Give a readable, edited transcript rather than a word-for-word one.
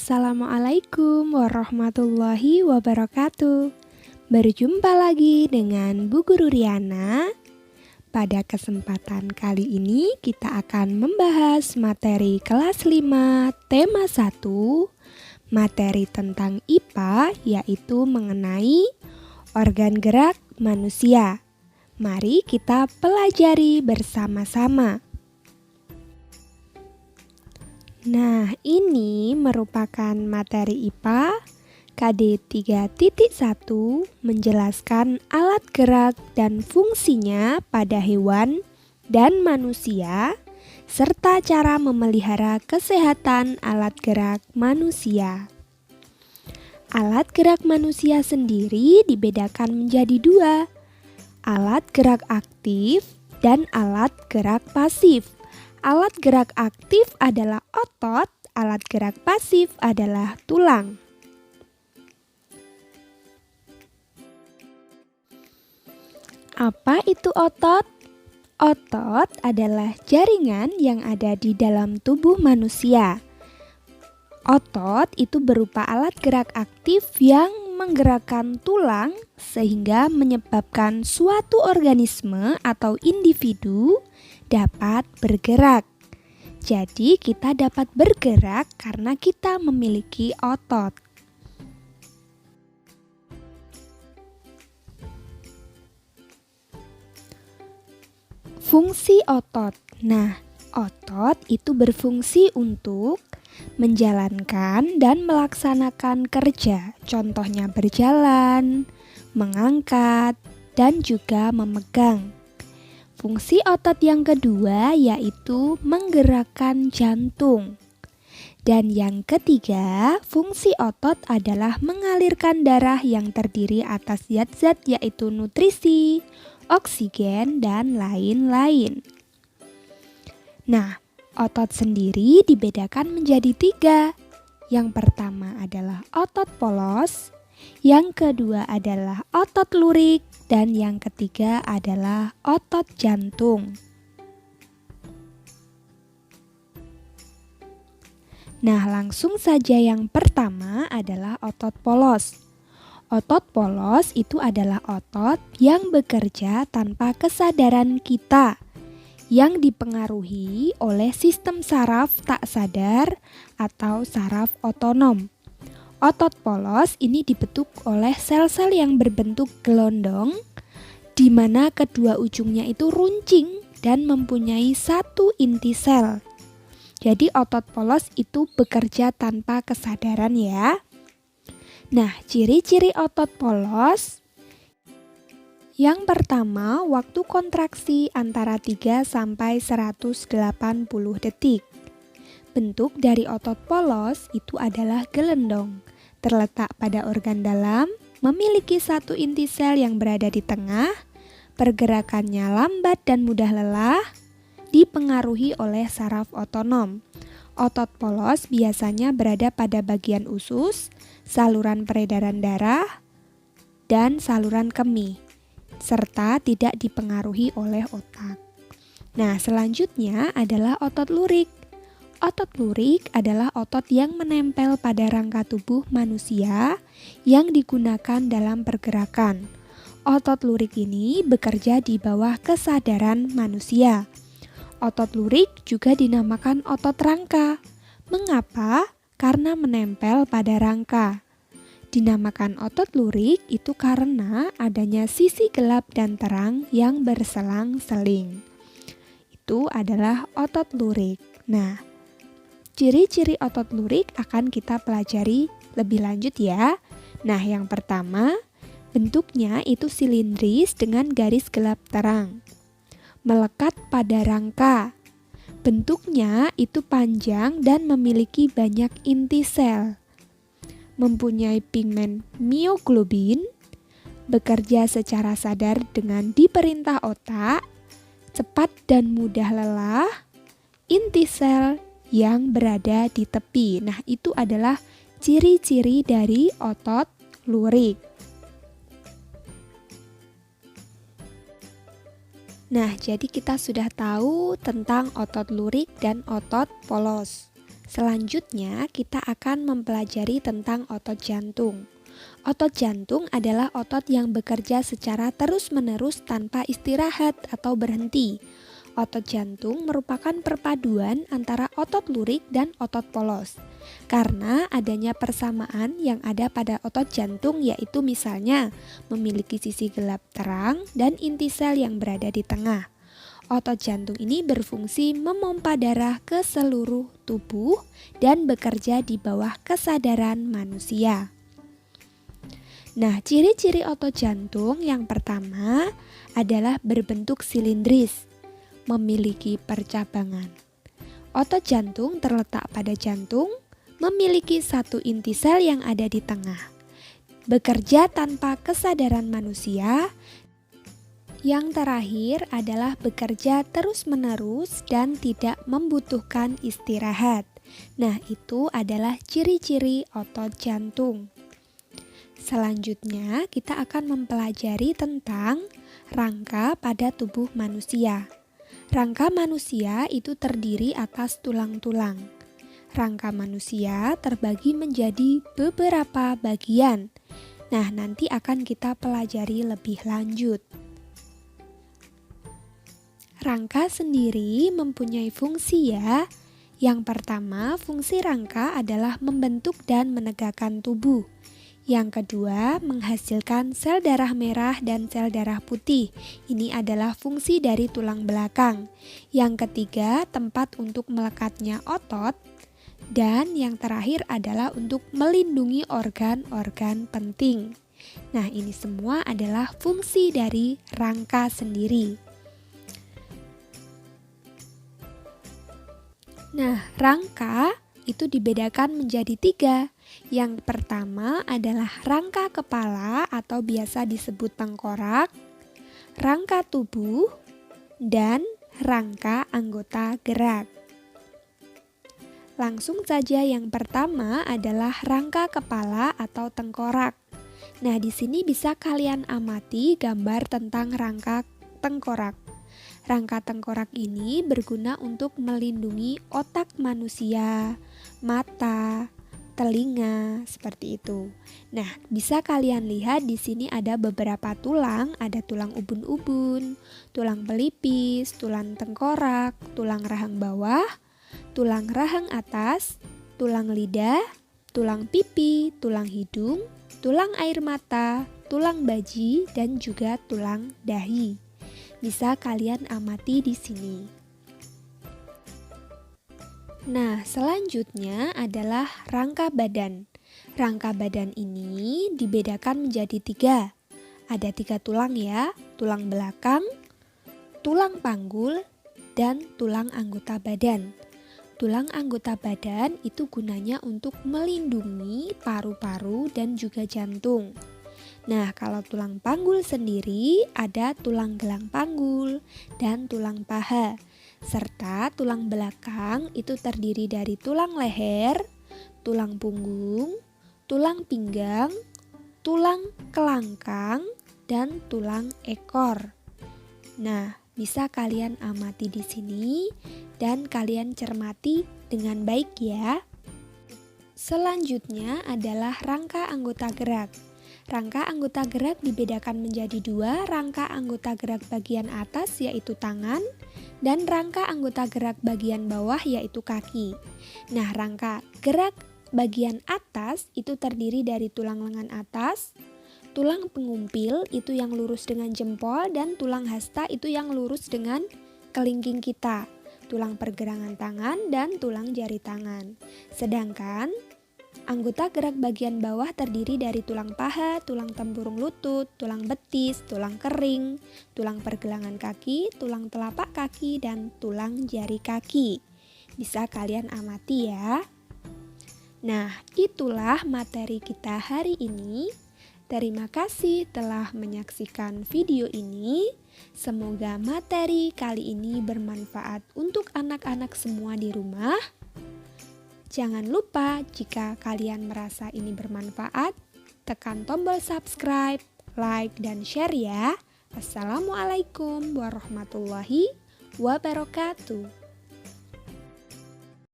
Assalamualaikum warahmatullahi wabarakatuh. Berjumpa lagi dengan Bu Guru Riana. Pada kesempatan kali ini kita akan membahas materi kelas 5 tema 1, materi tentang IPA, yaitu mengenai organ gerak manusia. Mari kita pelajari bersama-sama. Nah, ini merupakan materi IPA KD 3.1 menjelaskan alat gerak dan fungsinya pada hewan dan manusia, serta cara memelihara kesehatan alat gerak manusia. Alat gerak manusia sendiri dibedakan menjadi dua, alat gerak aktif dan alat gerak pasif. Alat gerak aktif adalah otot, alat gerak pasif adalah tulang. Apa itu otot? Otot adalah jaringan yang ada di dalam tubuh manusia. Otot itu berupa alat gerak aktif yang menggerakkan tulang sehingga menyebabkan suatu organisme atau individu dapat bergerak. Jadi kita dapat bergerak karena kita memiliki otot. Fungsi otot. Nah, otot itu berfungsi untuk menjalankan dan melaksanakan kerja. Contohnya berjalan, mengangkat, dan juga memegang. Fungsi otot yang kedua yaitu menggerakkan jantung. Dan yang ketiga, fungsi otot adalah mengalirkan darah yang terdiri atas zat-zat yaitu nutrisi, oksigen, dan lain-lain. Nah, otot sendiri dibedakan menjadi tiga. Yang pertama adalah otot polos, yang kedua adalah otot lurik, dan yang ketiga adalah otot jantung. Nah, langsung saja yang pertama adalah otot polos. Otot polos itu adalah otot yang bekerja tanpa kesadaran kita, yang dipengaruhi oleh sistem saraf tak sadar atau saraf otonom. Otot polos ini dibentuk oleh sel-sel yang berbentuk gelondong, di mana kedua ujungnya itu runcing dan mempunyai satu inti sel. Jadi otot polos itu bekerja tanpa kesadaran ya. Nah, ciri-ciri otot polos. Yang pertama, waktu kontraksi antara 3 sampai 180 detik. Bentuk dari otot polos itu adalah gelendong, terletak pada organ dalam, memiliki satu inti sel yang berada di tengah, pergerakannya lambat dan mudah lelah, dipengaruhi oleh saraf otonom. Otot polos biasanya berada pada bagian usus, saluran peredaran darah, dan saluran kemih, serta tidak dipengaruhi oleh otak. Nah, selanjutnya adalah otot lurik. Otot lurik adalah otot yang menempel pada rangka tubuh manusia yang digunakan dalam pergerakan. Otot lurik ini bekerja di bawah kesadaran manusia. Otot lurik juga dinamakan otot rangka. Mengapa? Karena menempel pada rangka. Dinamakan otot lurik itu karena adanya sisi gelap dan terang yang berselang-seling. Itu adalah otot lurik. Nah, ciri-ciri otot lurik akan kita pelajari lebih lanjut ya. Nah, yang pertama, bentuknya itu silindris dengan garis gelap terang. Melekat pada rangka. Bentuknya itu panjang dan memiliki banyak inti sel. Mempunyai pigmen mioglobin, bekerja secara sadar dengan diperintah otak, cepat dan mudah lelah, inti sel yang berada di tepi. Nah, itu adalah ciri-ciri dari otot lurik. Nah, jadi kita sudah tahu tentang otot lurik dan otot polos. Selanjutnya, kita akan mempelajari tentang otot jantung. Otot jantung adalah otot yang bekerja secara terus-menerus tanpa istirahat atau berhenti. Otot jantung merupakan perpaduan antara otot lurik dan otot polos. Karena adanya persamaan yang ada pada otot jantung, yaitu misalnya memiliki sisi gelap terang dan inti sel yang berada di tengah. Otot jantung ini berfungsi memompa darah ke seluruh tubuh dan bekerja di bawah kesadaran manusia. Nah, ciri-ciri otot jantung yang pertama adalah berbentuk silindris, memiliki percabangan. Otot jantung terletak pada jantung, memiliki satu inti sel yang ada di tengah. Bekerja tanpa kesadaran manusia. Yang terakhir adalah bekerja terus-menerus dan tidak membutuhkan istirahat. Nah, itu adalah ciri-ciri otot jantung. Selanjutnya, kita akan mempelajari tentang rangka pada tubuh manusia. Rangka manusia itu terdiri atas tulang-tulang. Rangka manusia terbagi menjadi beberapa bagian. Nah, nanti akan kita pelajari lebih lanjut. Rangka sendiri mempunyai fungsi ya. Yang pertama, fungsi rangka adalah membentuk dan menegakkan tubuh. Yang kedua, menghasilkan sel darah merah dan sel darah putih. Ini adalah fungsi dari tulang belakang. Yang ketiga, tempat untuk melekatnya otot. Dan yang terakhir adalah untuk melindungi organ-organ penting. Nah, ini semua adalah fungsi dari rangka sendiri. Nah, rangka itu dibedakan menjadi 3. Yang pertama adalah rangka kepala atau biasa disebut tengkorak, rangka tubuh, dan rangka anggota gerak. Langsung saja yang pertama adalah rangka kepala atau tengkorak. Nah, di sini bisa kalian amati gambar tentang rangka tengkorak. Rangka tengkorak ini berguna untuk melindungi otak manusia, mata, telinga, seperti itu. Nah, bisa kalian lihat di sini ada beberapa tulang, ada tulang ubun-ubun, tulang pelipis, tulang tengkorak, tulang rahang bawah, tulang rahang atas, tulang lidah, tulang pipi, tulang hidung, tulang air mata, tulang baji, dan juga tulang dahi. Bisa kalian amati di sini. Nah, selanjutnya adalah rangka badan. Rangka badan ini dibedakan menjadi 3. Ada 3 tulang ya, tulang belakang, tulang panggul, dan tulang anggota badan. Tulang anggota badan itu gunanya untuk melindungi paru-paru dan juga jantung. Nah, kalau tulang panggul sendiri ada tulang gelang panggul dan tulang paha. Serta tulang belakang itu terdiri dari tulang leher, tulang punggung, tulang pinggang, tulang kelangkang, dan tulang ekor. Nah, bisa kalian amati di sini dan kalian cermati dengan baik ya. Selanjutnya adalah rangka anggota gerak. Rangka anggota gerak dibedakan menjadi 2, rangka anggota gerak bagian atas yaitu tangan, dan rangka anggota gerak bagian bawah yaitu kaki. Nah, rangka gerak bagian atas itu terdiri dari tulang lengan atas, tulang pengumpil itu yang lurus dengan jempol, dan tulang hasta itu yang lurus dengan kelingking kita, tulang pergelangan tangan, dan tulang jari tangan. Sedangkan anggota gerak bagian bawah terdiri dari tulang paha, tulang tempurung lutut, tulang betis, tulang kering, tulang pergelangan kaki, tulang telapak kaki, dan tulang jari kaki. Bisa kalian amati ya. Nah, itulah materi kita hari ini. Terima kasih telah menyaksikan video ini. Semoga materi kali ini bermanfaat untuk anak-anak semua di rumah. Jangan lupa jika kalian merasa ini bermanfaat, tekan tombol subscribe, like, dan share ya. Assalamualaikum warahmatullahi wabarakatuh.